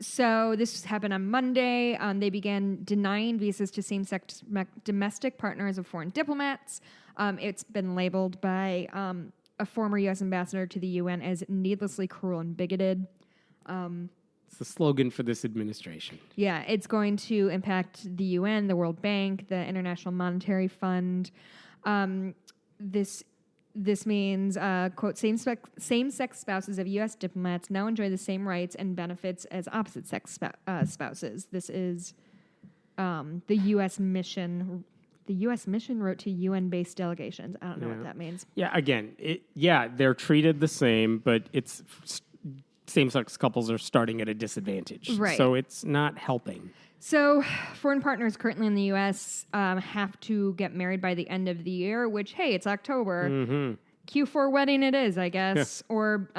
So this happened on Monday. They began denying visas to same-sex domestic partners of foreign diplomats. It's been labeled by a former U.S. ambassador to the UN as needlessly cruel and bigoted. It's the slogan for this administration. Yeah, it's going to impact the UN, the World Bank, the International Monetary Fund. This means, quote, same-sex spouses of U.S. diplomats now enjoy the same rights and benefits as opposite-sex spouses. This is the U.S. mission. The U.S. mission wrote to UN-based delegations. I don't know what that means. Yeah, again, they're treated the same, but it's same-sex couples are starting at a disadvantage. Right. So it's not helping. So foreign partners currently in the U.S. Have to get married by the end of the year, which, hey, it's October. Mm-hmm. Q4 wedding it is, I guess. Or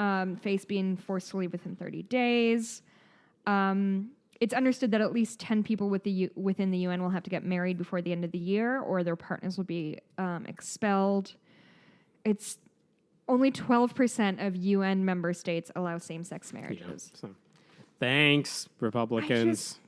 face being forced to leave within 30 days. It's understood that at least 10 people within the UN will have to get married before the end of the year, or their partners will be expelled. It's only 12% of UN member states allow same-sex marriages. Yeah, so, thanks, Republicans.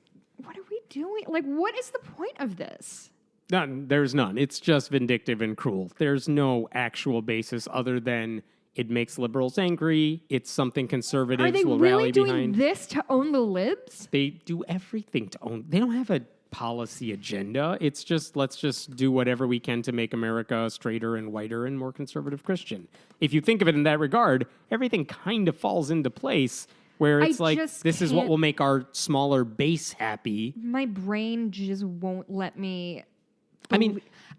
What are we doing? Like, what is the point of this? None. There's none. It's just vindictive and cruel. There's no actual basis other than it makes liberals angry. It's something conservatives will rally behind. Are they really doing this to own the libs? They do everything to own. They don't have a policy agenda. It's just, let's just do whatever we can to make America straighter and whiter and more conservative Christian. If you think of it in that regard, everything kind of falls into place where it's like, this is what will make our smaller base happy. My brain just won't let me...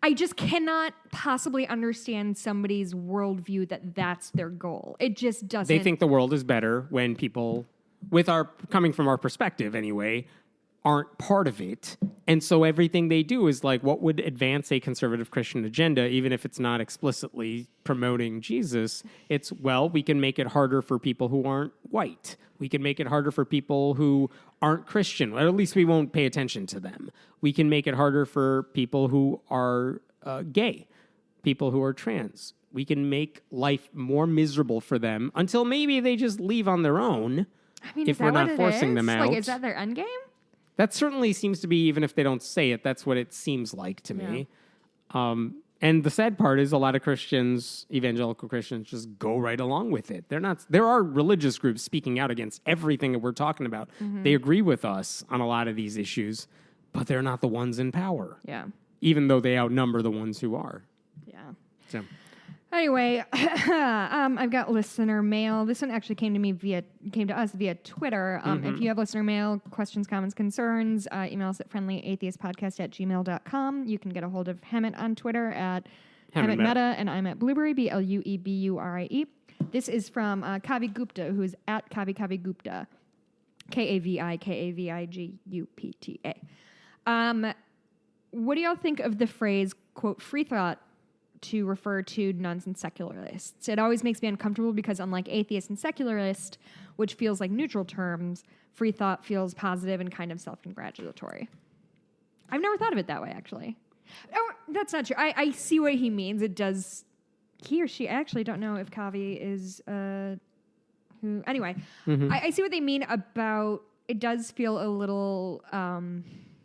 I just cannot possibly understand somebody's worldview that that's their goal. It just doesn't... They think the world is better when people, coming from our perspective anyway, aren't part of it. And so everything they do is like, what would advance a conservative Christian agenda, even if it's not explicitly promoting Jesus? It's, well, we can make it harder for people who aren't white. We can make it harder for people who aren't Christian. Or at least we won't pay attention to them. We can make it harder for people who are gay, people who are trans. We can make life more miserable for them until maybe they just leave on their own. I mean, if we're not forcing them out. Like, is that their end game? That certainly seems to be, even if they don't say it, that's what it seems like to me. And the sad part is a lot of Christians, evangelical Christians, just go right along with it. There are religious groups speaking out against everything that we're talking about. Mm-hmm. They agree with us on a lot of these issues, but they're not the ones in power. Yeah. Even though they outnumber the ones who are. Yeah. So. Anyway, I've got listener mail. This one actually came to us via Twitter. If you have listener mail, questions, comments, concerns, email us at friendlyatheistpodcast@gmail.com. You can get a hold of Hammett on Twitter at HammettMeta, and I'm at Blueberry, BLUEBURIE. This is from Kavi Gupta, who's at Kavi Gupta, KAVIKAVIGUPTA. What do y'all think of the phrase, quote, free thought, to refer to nuns and secularists? It always makes me uncomfortable because unlike atheist and secularist, which feels like neutral terms, free thought feels positive and kind of self-congratulatory. I've never thought of it that way, actually. Oh, that's not true. I see what he means. It does... He or she, I actually don't know if Kavi is... who. Anyway, I see what they mean about... It does feel a little...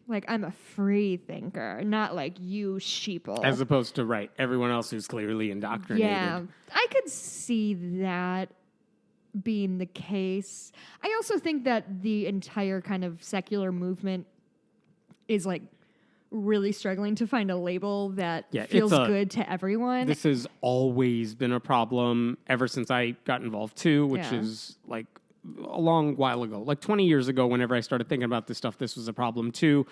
like, I'm a free thinker, not like you sheeple. As opposed to, everyone else who's clearly indoctrinated. Yeah, I could see that being the case. I also think that the entire kind of secular movement is, really struggling to find a label that feels good to everyone. This has always been a problem ever since I got involved, too, which is, a long while ago, 20 years ago, whenever I started thinking about this stuff, this was a problem too.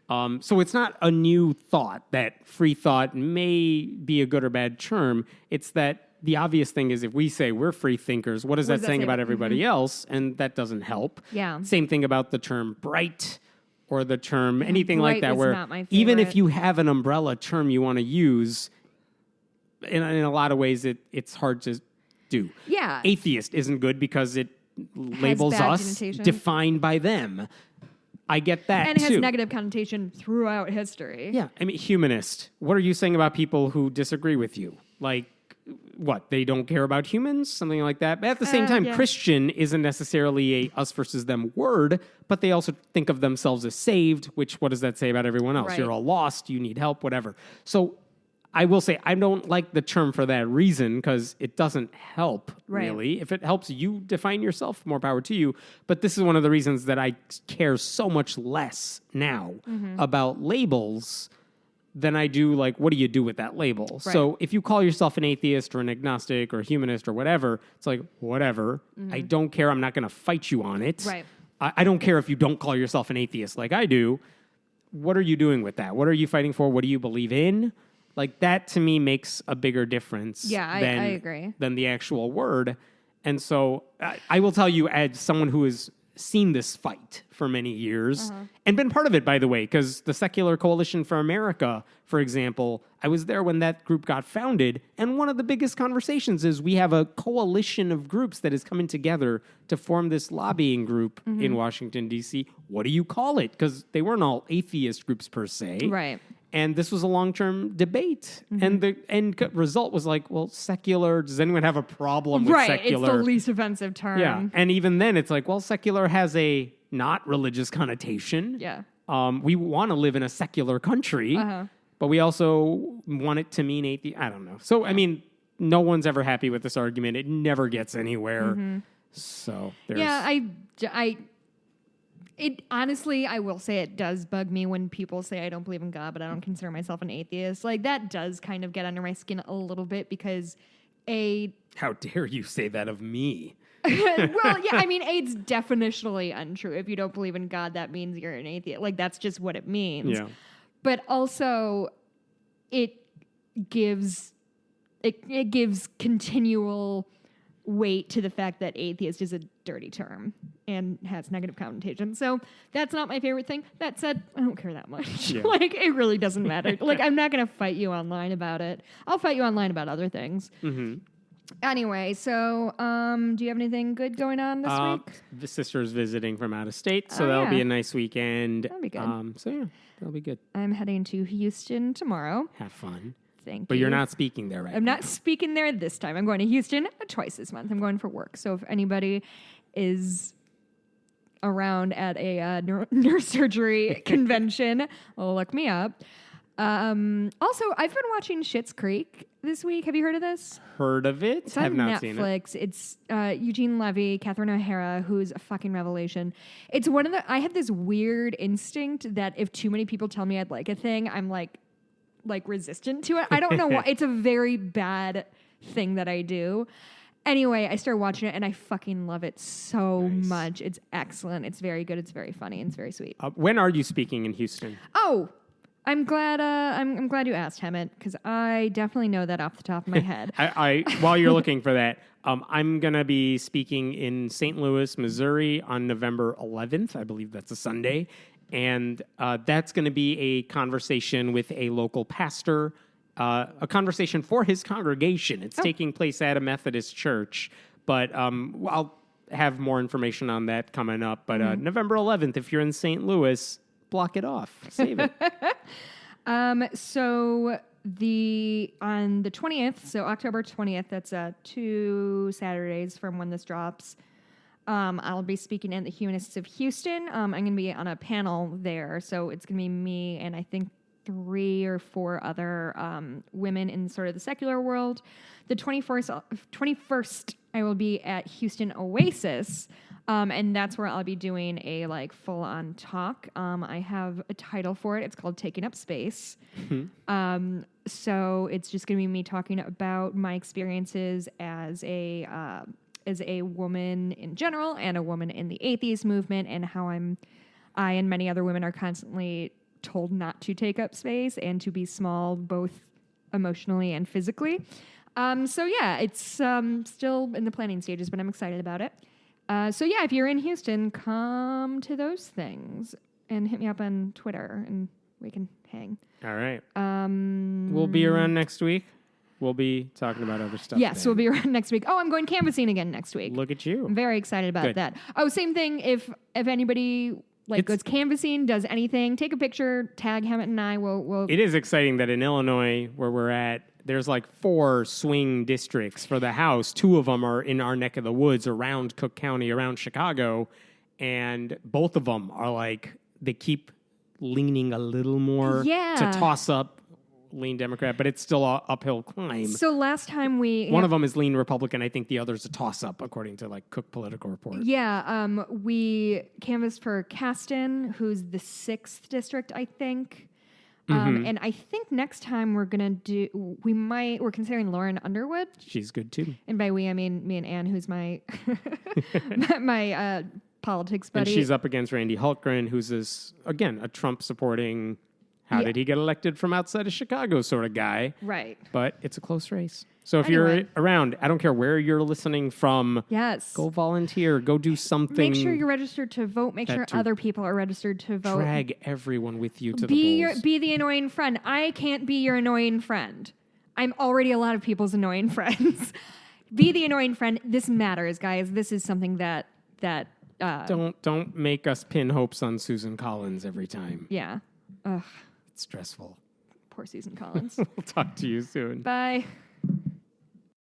So it's not a new thought that free thought may be a good or bad term. It's that the obvious thing is if we say we're free thinkers, what is that saying about everybody else? And that doesn't help. Yeah. Same thing about the term bright or the term anything like that, where even if you have an umbrella term you want to use, in a lot of ways it's hard to do. Yeah. Atheist isn't good because it labels us, defined by them. I get that, and it has too. negative connotation throughout history. Yeah, I mean, humanist. What are you saying about people who disagree with you? Like, what? They don't care about humans? Something like that? But at the same time, yeah. Christian isn't necessarily a us versus them word, but they also think of themselves as saved, which what does that say about everyone else? Right. You're all lost, you need help, whatever. So I will say I don't like the term for that reason because it doesn't help, Right. really. If it helps you define yourself, more power to you. But this is one of the reasons that I care so much less now about labels than I do, like, what do you do with that label? Right. So if you call yourself an atheist or an agnostic or a humanist or whatever, it's like, whatever. I don't care. I'm not going to fight you on it. Right. I don't care if you don't call yourself an atheist like I do. What are you doing with that? What are you fighting for? What do you believe in? Like, that to me makes a bigger difference Yeah, I agree. than the actual word. And so I will tell you, as someone who has seen this fight for many years and been part of it, by the way, because the Secular Coalition for America, for example, I was there when that group got founded. And one of the biggest conversations is we have a coalition of groups that is coming together to form this lobbying group in Washington, D.C. What do you call it? Because they weren't all atheist groups per se. Right. And this was a long-term debate. And the end result was like, well, secular, does anyone have a problem with Right. secular? It's the least offensive term. Yeah. And even then, it's like, well, secular has a not religious connotation. Yeah. We want to live in a secular country, but we also want it to mean atheist. I don't know. So, I mean, no one's ever happy with this argument. It never gets anywhere. So, there's... Yeah, it honestly, I will say it does bug me when people say I don't believe in God, but I don't consider myself an atheist. Like, that does kind of get under my skin a little bit because How dare you say that of me? well, yeah, I mean, it's definitionally untrue. If you don't believe in God, that means you're an atheist. Like, that's just what it means. Yeah. But also, it gives continual weight to the fact that atheist is a dirty term and has negative connotation. So that's not my favorite thing. That said, I don't care that much. Yeah. Like, it really doesn't matter. Like, I'm not going to fight you online about it. I'll fight you online about other things. Anyway, so do you have anything good going on this week? The sister's visiting from out of state, so Oh, that'll yeah. be a nice weekend. That'll be good. So yeah, that'll be good. I'm heading to Houston tomorrow. Have fun. Thank But you. you're not speaking there right I'm now. not speaking there this time. I'm going to Houston twice this month. I'm going for work. So if anybody is around at a neurosurgery convention, look me up. Also, I've been watching Schitt's Creek this week. Have you heard of this? Heard of it? It's Have on not seen it. Netflix. It's Eugene Levy, Catherine O'Hara, who's a fucking revelation. It's one of the... I had this weird instinct that if too many people tell me I'd like a thing, I'm like resistant to it. I don't know why. It's a very bad thing that I do. Anyway, I started watching it and I fucking love it so much. It's excellent. It's very good. It's very funny. And it's very sweet. When are you speaking in Houston? Oh, I'm glad. I'm glad you asked, Hammett, because I definitely know that off the top of my head. I while you're looking for that, I'm gonna be speaking in St. Louis, Missouri, on November 11th. I believe that's a Sunday, and that's going to be a conversation with a local pastor, a conversation for his congregation. It's taking place at a Methodist church, but I'll have more information on that coming up. But November 11th, if you're in St. Louis, block it off. Save it. So on the 20th, so October 20th, that's 2 Saturdays from when this drops. I'll be speaking at the Humanists of Houston. I'm going to be on a panel there, so it's going to be me and I think 3 or 4 other women in sort of the secular world. The 21st, I will be at Houston Oasis, and that's where I'll be doing a full-on talk. I have a title for it. It's called Taking Up Space. So it's just going to be me talking about my experiences as a woman in general and a woman in the atheist movement, and how I and many other women are constantly told not to take up space and to be small, both emotionally and physically. So yeah, it's still in the planning stages, but I'm excited about it. So yeah, if you're in Houston, come to those things and hit me up on Twitter and we can hang. All right. We'll be around next week. We'll be talking about other stuff. Yes, we'll be around next week. Oh, I'm going canvassing again next week. Look at you. I'm very excited about that. Oh, same thing. If anybody goes canvassing, does anything, take a picture, tag Hammett and I. We'll. It is exciting that in Illinois, where we're at, there's like 4 swing districts for the House. 2 of them are in our neck of the woods around Cook County, around Chicago. And both of them are like, they keep leaning a little more to toss up lean Democrat, but it's still an uphill climb. So last time one of them is lean Republican. I think the other's a toss-up, according to like Cook Political Report. Yeah, we canvassed for Caston, who's the 6th district, I think. And I think next time we're considering Lauren Underwood. She's good too. And by we, I mean me and Anne, who's my my politics buddy. And she's up against Randy Hultgren, who's a Trump-supporting, how did he get elected from outside of Chicago sort of guy. Right. But it's a close race. So if you're around, I don't care where you're listening from. Yes. Go volunteer. Go do something. Make sure you're registered to vote. Make sure other people are registered to vote. Drag everyone with you to the polls. Be the annoying friend. I can't be your annoying friend. I'm already a lot of people's annoying friends. Be the annoying friend. This matters, guys. This is something that don't make us pin hopes on Susan Collins every time. Yeah. Ugh. It's stressful. Poor Susan Collins. We'll talk to you soon. Bye.